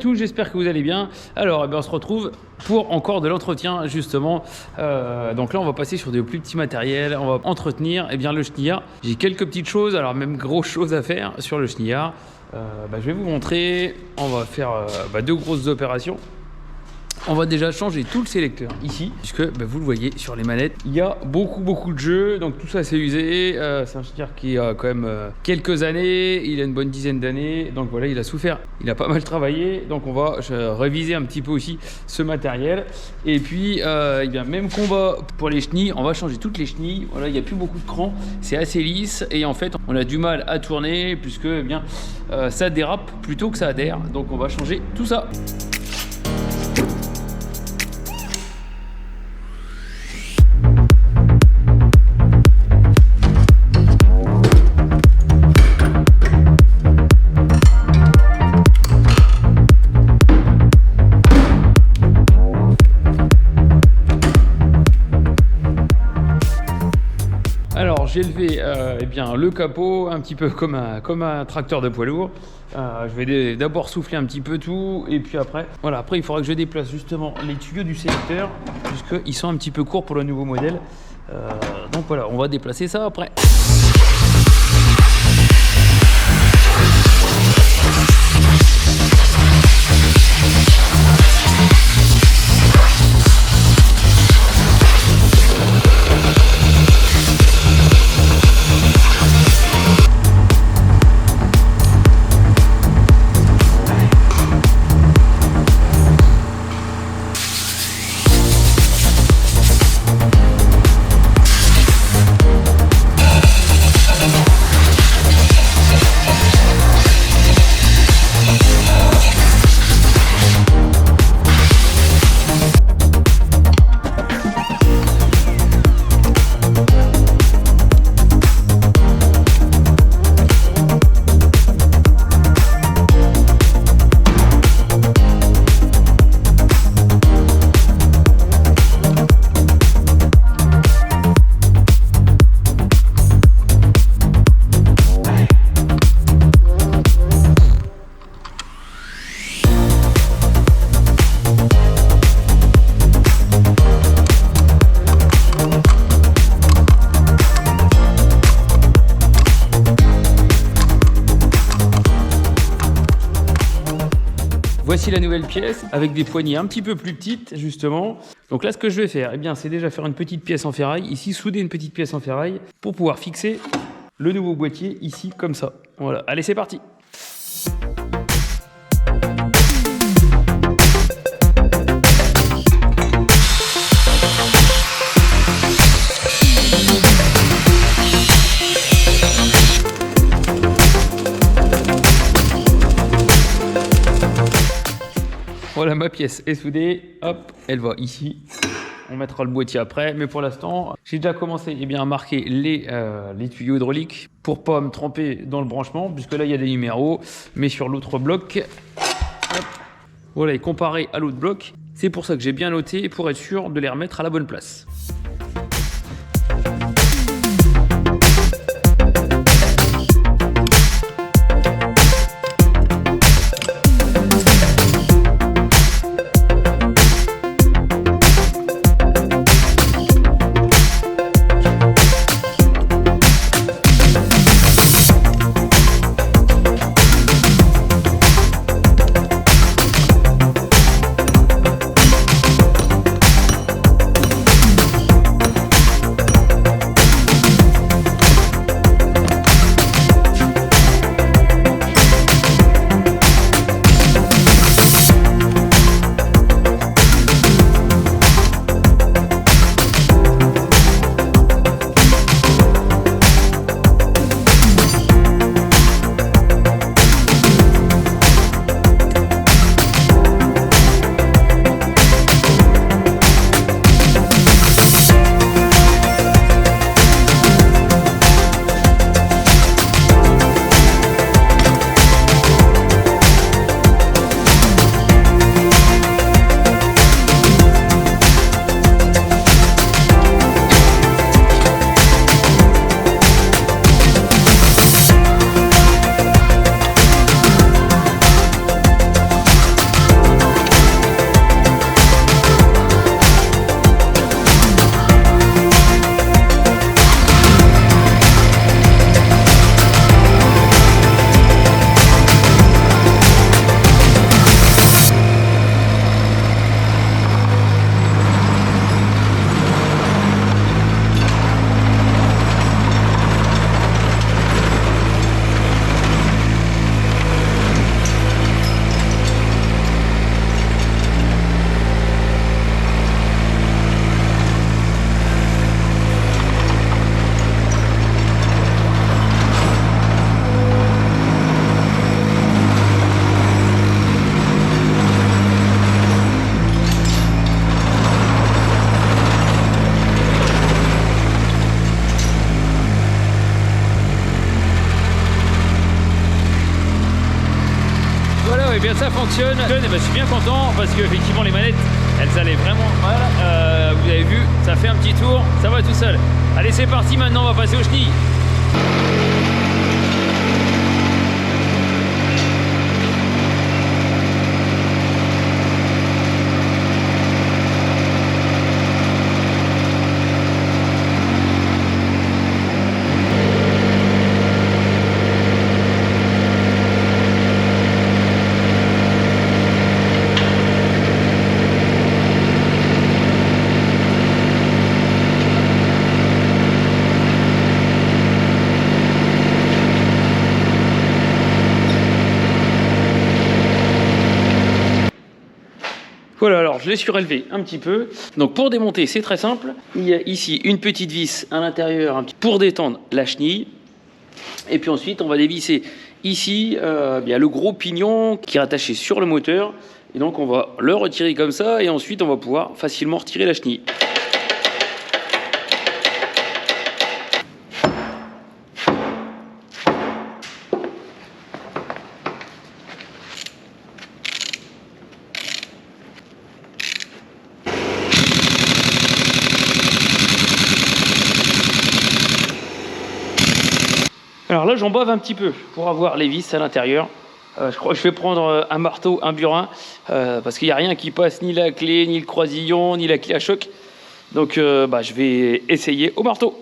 tous, j'espère que vous allez bien. Alors, on se retrouve pour encore de l'entretien, justement. Donc là, on va passer sur des plus petits matériels. On va entretenir le chenillard. J'ai quelques petites choses, alors même grosses choses à faire sur le chenillard. Je vais vous montrer. On va faire deux grosses opérations. On va déjà changer tout le sélecteur ici, puisque vous le voyez sur les manettes, il y a beaucoup de jeux, donc tout ça c'est usé. C'est un chenillard qui a quand même quelques années, il a une bonne dizaine d'années, donc voilà, il a souffert, il a pas mal travaillé, donc on va réviser un petit peu aussi ce matériel. Et puis même combat pour les chenilles, on va changer toutes les chenilles. Voilà, il n'y a plus beaucoup de crans, c'est assez lisse et en fait on a du mal à tourner puisque ça dérape plutôt que ça adhère, donc on va changer tout ça. Alors j'ai levé le capot un petit peu comme un tracteur de poids lourd. Je vais d'abord souffler un petit peu tout et puis après il faudra que je déplace justement les tuyaux du sélecteur puisqu'ils sont un petit peu courts pour le nouveau modèle. Donc voilà, on va déplacer ça après. Voici la nouvelle pièce avec des poignées un petit peu plus petites justement. Donc là ce que je vais faire, c'est déjà faire une petite pièce en ferraille, ici souder une petite pièce en ferraille pour pouvoir fixer le nouveau boîtier ici comme ça. Voilà, allez c'est parti. Voilà, ma pièce est soudée, hop, elle va ici. On mettra le boîtier après, mais pour l'instant, j'ai déjà commencé à marquer les tuyaux hydrauliques pour pas me tromper dans le branchement, puisque là il y a des numéros, mais sur l'autre bloc, hop, voilà, et comparé à l'autre bloc, c'est pour ça que j'ai bien noté pour être sûr de les remettre à la bonne place. ça fonctionne. Et ben, je suis bien content parce que effectivement les manettes, elles allaient vraiment mal. Vous avez vu, ça fait un petit tour, ça va tout seul. Allez, c'est parti, maintenant on va passer aux chenilles. Voilà, alors je l'ai surélevé un petit peu. Donc pour démonter, c'est très simple. Il y a ici une petite vis à l'intérieur pour détendre la chenille. Et puis ensuite, on va dévisser ici bien le gros pignon qui est attaché sur le moteur. Et donc on va le retirer comme ça et ensuite on va pouvoir facilement retirer la chenille. Alors là, j'en bave un petit peu pour avoir les vis à l'intérieur. Je crois que je vais prendre un marteau, un burin, parce qu'il n'y a rien qui passe, ni la clé, ni le croisillon, ni la clé à choc. Donc je vais essayer au marteau.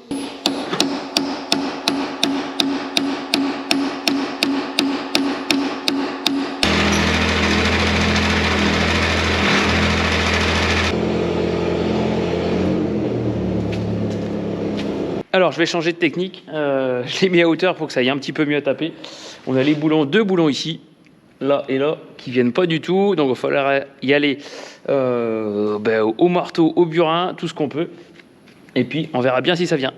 Alors je vais changer de technique, je l'ai mis à hauteur pour que ça aille un petit peu mieux à taper. On a les boulons, deux boulons ici, là et là, qui viennent pas du tout, donc il va falloir y aller au marteau, au burin, tout ce qu'on peut. Et puis on verra bien si ça vient.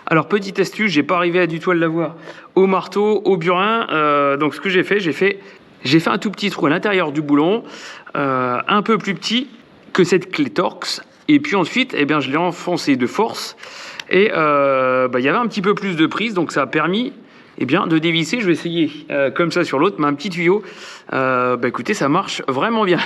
Alors petite astuce, j'ai pas arrivé à du tout à l'avoir au marteau, au burin. Donc ce que j'ai fait un tout petit trou à l'intérieur du boulon, un peu plus petit que cette clé Torx. Et puis ensuite, je l'ai enfoncé de force. Et il y avait un petit peu plus de prise, donc ça a permis de dévisser. Je vais essayer comme ça sur l'autre, mais un petit tuyau. Écoutez, ça marche vraiment bien.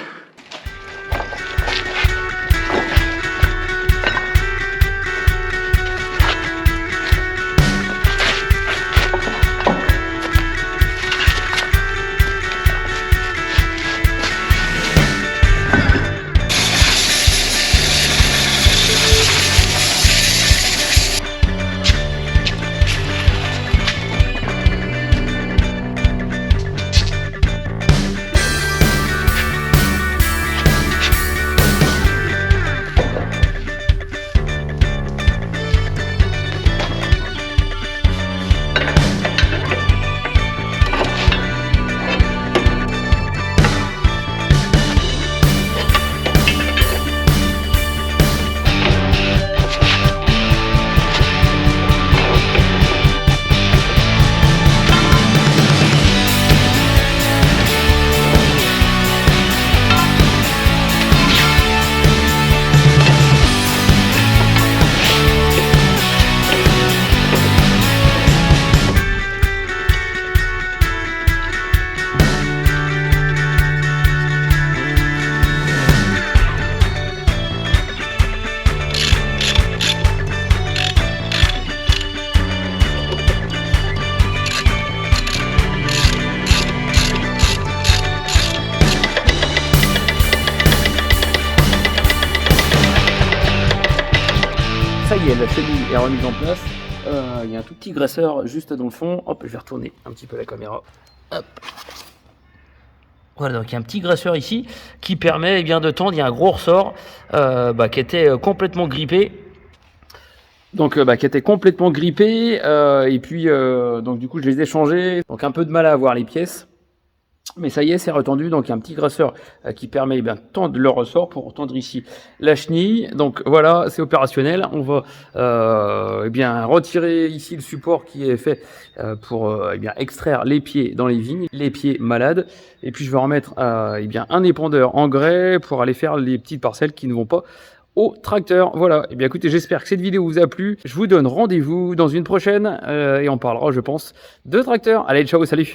Ça y est, la chenille est remise en place. Il y a un tout petit graisseur juste dans le fond. Hop, je vais retourner un petit peu la caméra. Hop. Voilà, donc il y a un petit graisseur ici qui permet de tendre. Il y a un gros ressort qui était complètement grippé. Donc qui était complètement grippé. Et puis donc du coup je les ai changés. Donc un peu de mal à avoir les pièces. Mais ça y est, c'est retendu, donc il y a un petit graisseur qui permet de tendre le ressort pour tendre ici la chenille. Donc voilà, c'est opérationnel. On va retirer ici le support qui est fait pour extraire les pieds dans les vignes, les pieds malades. Et puis je vais remettre un épandeur en grès pour aller faire les petites parcelles qui ne vont pas au tracteur. Voilà, et bien écoutez, j'espère que cette vidéo vous a plu. Je vous donne rendez-vous dans une prochaine et on parlera, je pense, de tracteur. Allez, ciao, salut!